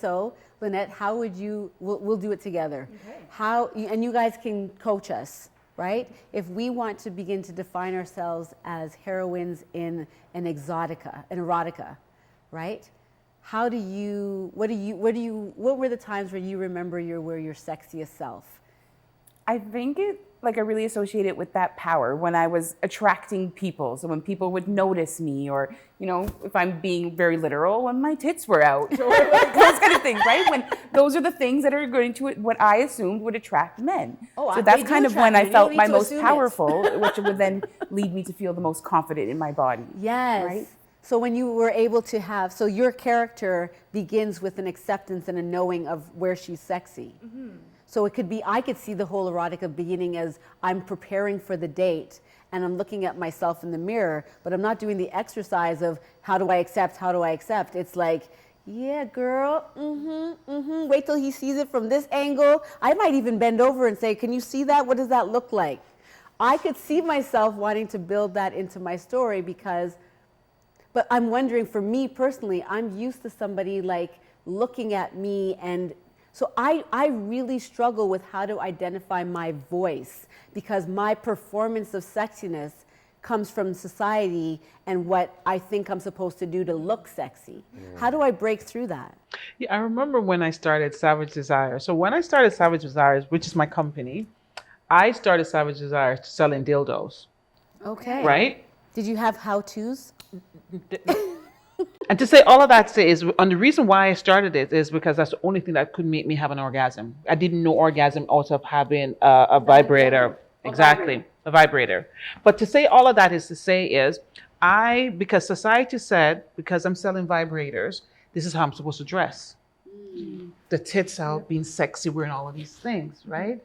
so, Lynette, how would you, we'll do it together. Okay. And you guys can coach us, right? If we want to begin to define ourselves as heroines in an erotica, right? What were the times where you remember were your sexiest self? I think I really associate it with that power when I was attracting people. So when people would notice me, or, if I'm being very literal, when my tits were out, or those kind of things, right? When those are the things that are going to, what I assumed would attract men. So that's kind of when I felt my most powerful, which would then lead me to feel the most confident in my body. Yes. Right? So when you were able to so your character begins with an acceptance and a knowing of where she's sexy. Mm-hmm. So it could be, I could see the whole erotica beginning as I'm preparing for the date and I'm looking at myself in the mirror, but I'm not doing the exercise of how do I accept? It's like, yeah, girl, wait till he sees it from this angle. I might even bend over and say, can you see that? What does that look like? I could see myself wanting to build that into my story but I'm wondering, for me personally, I'm used to somebody looking at me, and so I really struggle with how to identify my voice, because my performance of sexiness comes from society and what I think I'm supposed to do to look sexy. Yeah. How do I break through that? Yeah, I remember when I started Savage Desire. So when I started Savage Desires, which is my company, I started Savage Desires selling dildos. Okay. Right? Did you have how-tos? And to say all of that and the reason why I started it is because that's the only thing that could make me have an orgasm. I didn't know orgasm out of having a vibrator. Exactly, a vibrator. But to say all of that is to say because society said, because I'm selling vibrators, this is how I'm supposed to dress. The tits out, being sexy, wearing all of these things, right?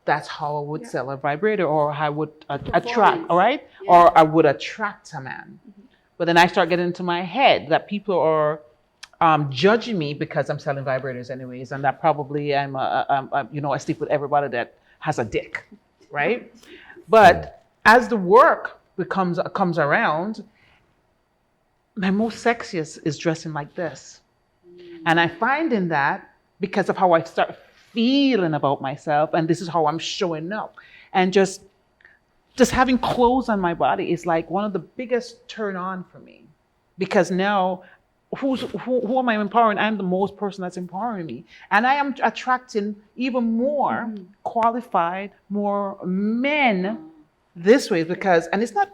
That's how I would sell a vibrator, or I would attract, all right? Yeah. Or I would attract a man. Mm-hmm. But then I start getting into my head that people are judging me because I'm selling vibrators anyways, and that probably I sleep with everybody that has a dick, right? But as the work comes around, my most sexiest is dressing like this. And I find in that, because of how I start feeling about myself, and this is how I'm showing up, and just having clothes on my body is like one of the biggest turn on for me, because now who am I empowering? I'm the most person that's empowering me, and I am attracting even more qualified, more men this way, because, and it's not,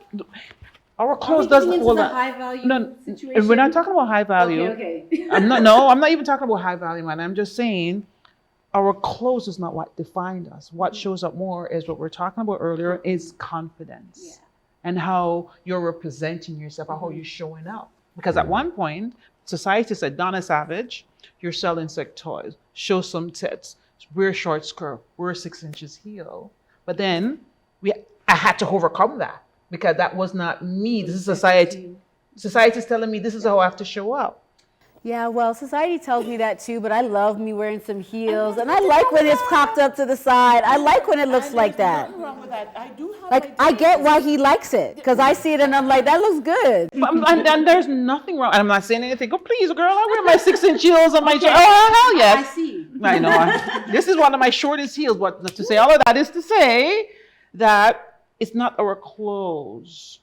our clothes doesn't hold that. High value situation? We're not talking about high value. Okay. I'm not even talking about high value, man. I'm just saying, our clothes is not what defined us. What shows up more is what we're talking about earlier, is confidence. Yeah. And how you're representing yourself, how you're showing up. Because at one point, society said, Donna Savage, you're selling sex toys, show some tits, wear a short skirt, wear 6 inches heel. But then I had to overcome that, because that was not me. This is society. Society's telling me this is how I have to show up. Yeah, well, society tells me that too, but I love me wearing some heels, and I like when it's cocked up to the side. I like when it looks like that. Nothing wrong with that. I do have I get why he likes it, because I see it and I'm like, that looks good. And there's nothing wrong. And I'm not saying anything. Oh, please, girl, I wear my 6-inch heels on my chair. Oh, hell yes. I see. I know. This is one of my shortest heels. But to say all of that is to say that it's not our clothes.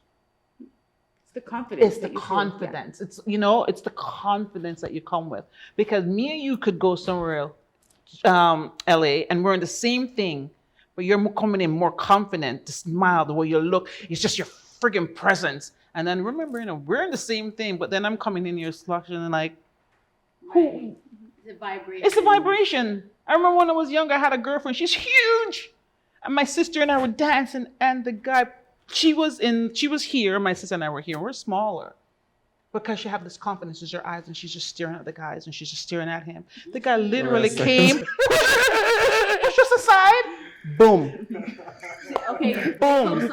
It's the confidence. It's the confidence. Feel, yeah. It's the confidence that you come with. Because me and you could go somewhere, LA, and we're in the same thing, but you're coming in more confident, the smile, the way you look. It's just your friggin' presence. And then remember, we're in the same thing, but then I'm coming in your slush and like, who? It's a vibration. It's a vibration. I remember when I was younger, I had a girlfriend. She's huge. And my sister and I were dancing, and the guy, she was here, my sister and I were here. We're smaller. Because she had this confidence in her eyes, and she's just staring at the guys, and she's just staring at him. The guy literally came, it's just a side, boom. Okay, boom.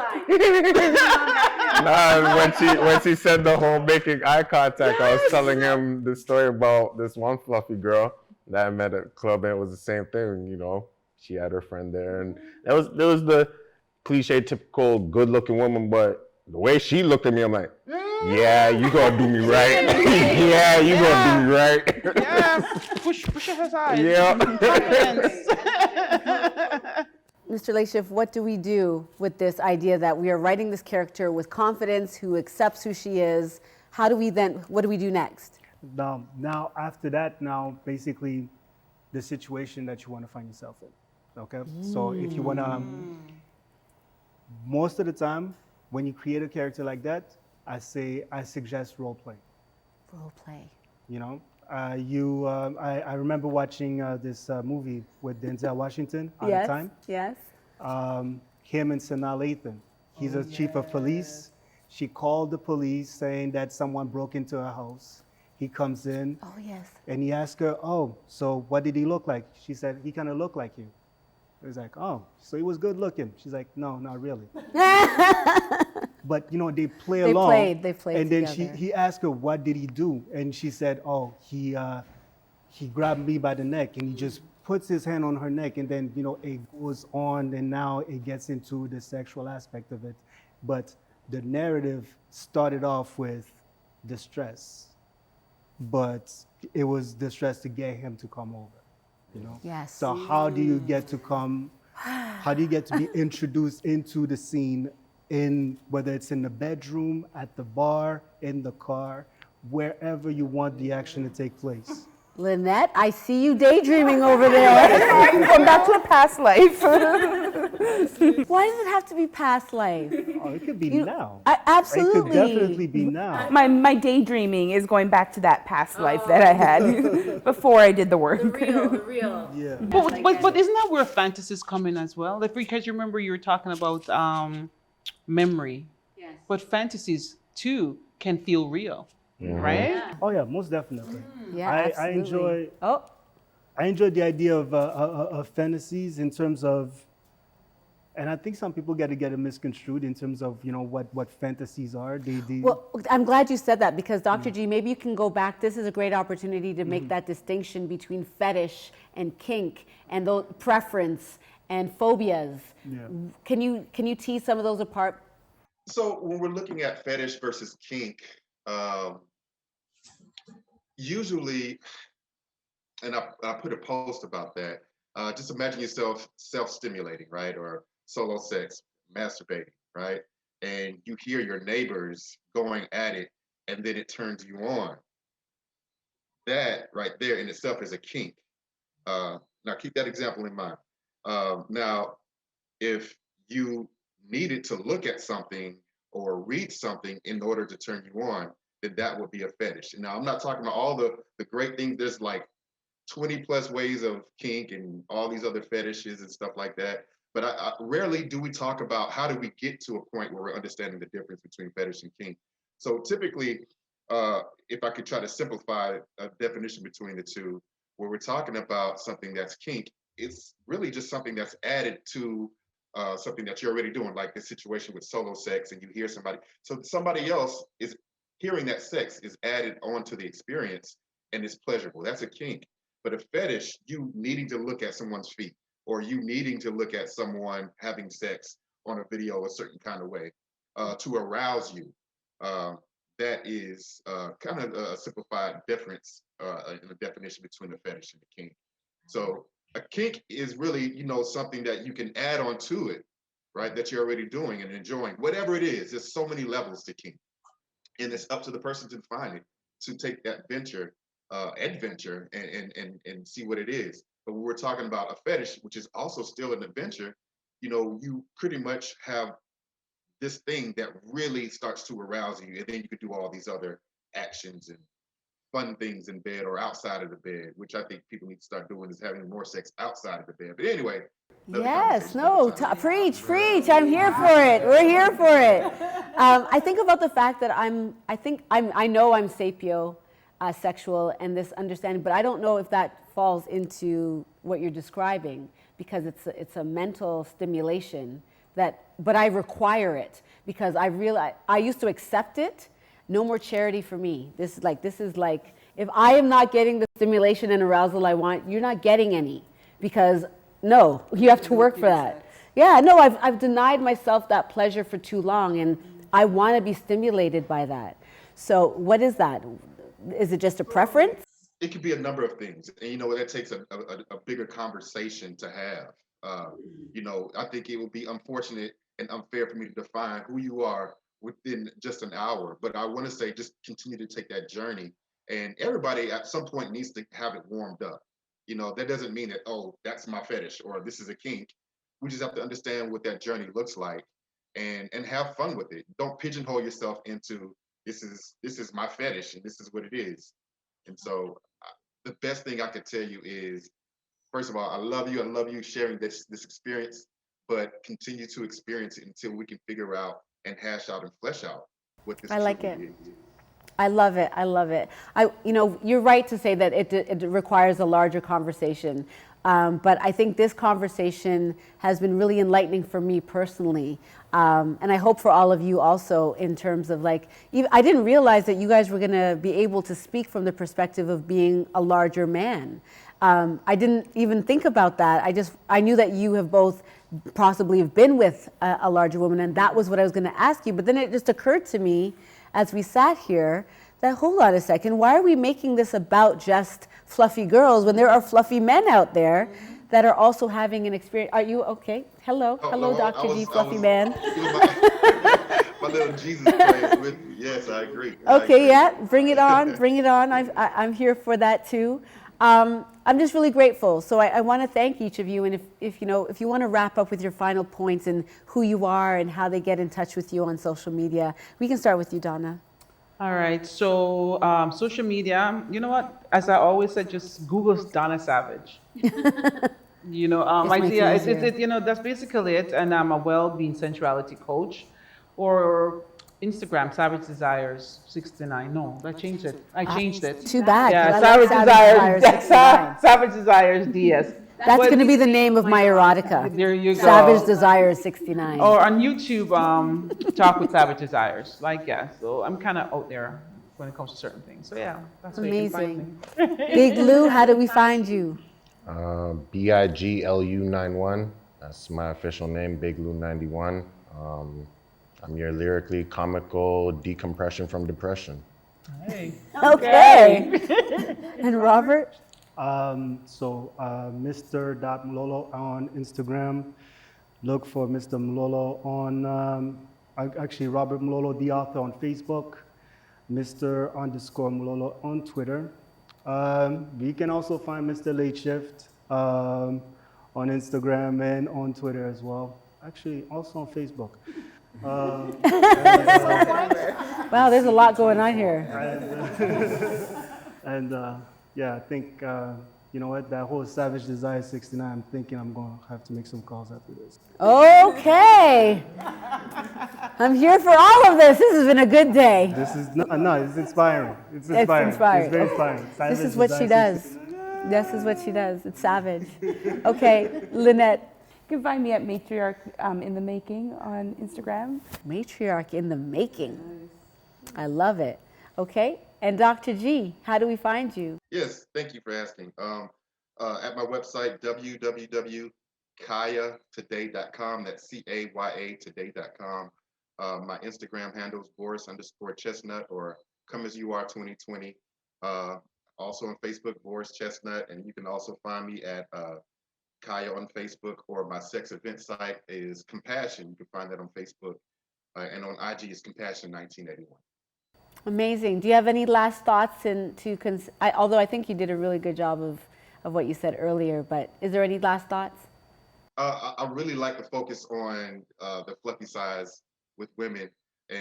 Nah, when she said the whole making eye contact, I was telling him the story about this one fluffy girl that I met at a club, and it was the same thing, She had her friend there, and there was the cliche, typical good-looking woman, but the way she looked at me, I'm like, Yeah, you gonna do me right. Yeah, you gonna do me right. Yeah, push it aside. Yeah. Confidence. Mr. Laishif, what do we do with this idea that we are writing this character with confidence, who accepts who she is? How do we then, what do we do next? Now after that, basically the situation that you want to find yourself in. Okay? So if you want to, most of the time, when you create a character like that, I suggest role play. Role play. You know, I remember watching this movie with Denzel Washington at the time. Yes. Him and Sanaa Lathan. He's a chief of police. She called the police saying that someone broke into her house. He comes in. Oh, yes. And he asked her, "Oh, so what did he look like?" She said, "He kind of looked like you." He was like, "Oh, so he was good looking." She's like, "No, not really." But you know, they play along. They played and then together. he asked her, "What did he do?" And she said, "Oh, he grabbed me by the neck and he just puts his hand on her neck, and then you know it goes on, and now it gets into the sexual aspect of it." But the narrative started off with distress, but it was distress to get him to come over. You know. Yes. So how do you get to come? How do you get to be introduced into the scene? In whether it's in the bedroom, at the bar, in the car, wherever you want the action to take place. Lynette, I see you daydreaming over there. Going back to a past life. Why does it have to be past life? Oh, it could be now. Absolutely. It could definitely be now. My daydreaming is going back to that past life that I had before I did the work. The real. Yeah. But isn't that where fantasies come in as well? Like, because you remember you were talking about memory, Yes. but fantasies too can feel real, right? Yeah. Oh yeah, most definitely. Yeah, I absolutely. I enjoy the idea of fantasies in terms of, and I think some people get it misconstrued in terms of you know what fantasies are. Well, I'm glad you said that because Dr. G, maybe you can go back. This is a great opportunity to make that distinction between fetish and kink and those preference and phobias. Yeah. Can you tease some of those apart? So when we're looking at fetish versus kink, usually, and I put a post about that, just imagine yourself self-stimulating, right? Or solo sex, masturbating, right? And you hear your neighbors going at it, and then it turns you on. That right there in itself is a kink. Now keep that example in mind. Now, if you needed to look at something or read something in order to turn you on, then that would be a fetish. And now I'm not talking about all the great things. There's like 20 plus ways of kink and all these other fetishes and stuff like that. But I rarely do we talk about how do we get to a point where we're understanding the difference between fetish and kink. So typically, if I could try to simplify a definition between the two, where we're talking about something that's kink, it's really just something that's added to something that you're already doing, like this situation with solo sex, and you hear somebody. So somebody else is hearing that sex is added onto the experience, and it's pleasurable. That's a kink. But a fetish, you needing to look at someone's feet, or you needing to look at someone having sex on a video a certain kind of way to arouse you. That is kind of a simplified difference in the definition between a fetish and a kink. So a kink is really, you know, something that you can add on to it, right? That you're already doing and enjoying. Whatever it is, there's so many levels to kink. And it's up to the person to define it, to take that adventure and see what it is. But when we're talking about a fetish, which is also still an adventure, you know, you pretty much have this thing that really starts to arouse you. And then you could do all these other actions and fun things in bed or outside of the bed, which I think people need to start doing, is having more sex outside of the bed. But anyway. Yes, no, preach. I'm here for it. We're here for it. I think about the fact that I know I'm sapio sexual and this understanding, but I don't know if that falls into what you're describing because it's a mental stimulation but I require it because I realize I used to accept it. No more charity for me. This is like if I am not getting the stimulation and arousal I want, you're not getting any because no, you have to work for that. Yeah, no, I've denied myself that pleasure for too long and I want to be stimulated by that. So what is that? Is it just a preference? It could be a number of things, and that takes a bigger conversation to have. I think it would be unfortunate and unfair for me to define who you are within just an hour. But I want to say, just continue to take that journey, and everybody at some point needs to have it warmed up. That doesn't mean that, oh, that's my fetish or this is a kink. We just have to understand what that journey looks like, and have fun with it. Don't pigeonhole yourself into this is my fetish and this is what it is. And so the best thing I could tell you is, first of all, I love you. I love you sharing this experience, but continue to experience it until we can figure out and hash out and flesh out what this I like it. truly is. I love it. I love it. You're right to say that it requires a larger conversation. But I think this conversation has been really enlightening for me personally. And I hope for all of you also, in terms of I didn't realize that you guys were going to be able to speak from the perspective of being a larger man. I didn't even think about that. I knew that you have both possibly have been with a larger woman, and that was what I was going to ask you. But then it just occurred to me as we sat here that, hold on a second, why are we making this about just fluffy girls when there are fluffy men out there that are also having an experience? Are you okay? Hello, No, Dr. G, fluffy man. My little Jesus praise with me. Yes, I agree. Okay, yeah, bring it on, bring it on. I'm here for that too. I'm just really grateful. So I want to thank each of you. And if you want to wrap up with your final points and who you are and how they get in touch with you on social media, we can start with you, Donna. All right. So social media, you know what? As I always said, just Google Donna Savage. Idea, that's basically it. And I'm a well-being sensuality coach. Or Instagram, Savage Desires 69. No, I changed it. Too bad. Yeah, 'cause I love Savage Desires. 69. Savage Desires DS. That's going to be the name of my erotica. There you go. Savage Desires 69. Or on YouTube, Talk with Savage Desires. So I'm kind of out there when it comes to certain things. So yeah, that's where you can find Amazing. me. Big Lou, how do we find you? BIGLU91. That's my official name, Big Lou 91. I'm your lyrically comical decompression from depression. Hey. Okay. And Robert? Mr. Mlolo on Instagram. Look for Mr. Mlolo on, actually Robert Mlolo, the author, on Facebook. Mr._Mlolo on Twitter. We can also find Mr. Late Shift on Instagram and on Twitter as well. Actually, also on Facebook. Wow, there's a lot going on here. I think, you know what, that whole Savage Desire 69, I'm thinking I'm going to have to make some calls after this. Okay. I'm here for all of this. This has been a good day. This is, it's inspiring. It's It's inspiring. inspiring. It's very inspiring. This Savage is what she Desire does. 69. This is what she does. It's savage. Okay, Lynette. You can find me at Matriarch in the Making on Instagram. Matriarch in the making. I love it. Okay, and Dr. G, how do we find you? Yes, thank you for asking. At my website, www.kayatoday.com. That's CAYA today.com. My Instagram handle is Boris_Chestnut or Come As You Are 2020. Also on Facebook, Boris Chestnut, and you can also find me at Kaya on Facebook, or my sex event site is Compassion. You can find that on Facebook, and on IG is Compassion 1981. Amazing. Do you have any last thoughts? Although I think you did a really good job of what you said earlier, but is there any last thoughts? I really like to focus on the fluffy size with women,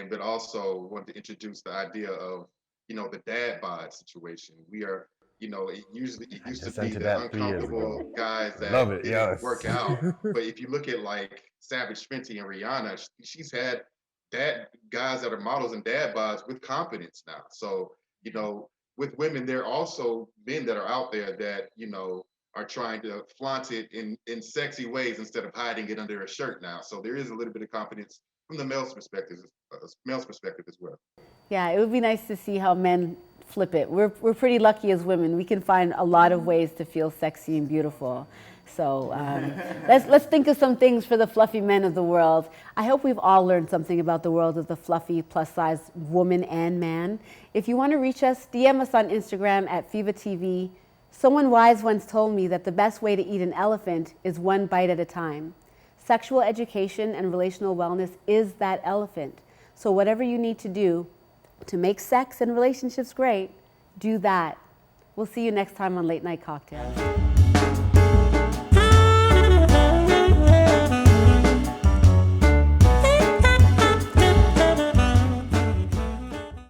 but also want to introduce the idea of the dad bod situation. We are, it used to be the uncomfortable guys that didn't work out. But if you look at like Savage Fenty and Rihanna, she's had guys that are models and dad bods with confidence now. So, with women, there are also men that are out there that, are trying to flaunt it in sexy ways instead of hiding it under a shirt now. So there is a little bit of confidence from the male's perspective as well. Yeah, it would be nice to see how men flip it. We're pretty lucky as women. We can find a lot of ways to feel sexy and beautiful. So let's think of some things for the fluffy men of the world. I hope we've all learned something about the world of the fluffy plus size woman and man. If you want to reach us, DM us on Instagram at FEVA TV. Someone wise once told me that the best way to eat an elephant is one bite at a time. Sexual education and relational wellness is that elephant. So whatever you need to do to make sex and relationships great, do that. We'll see you next time on Late Night Cocktails.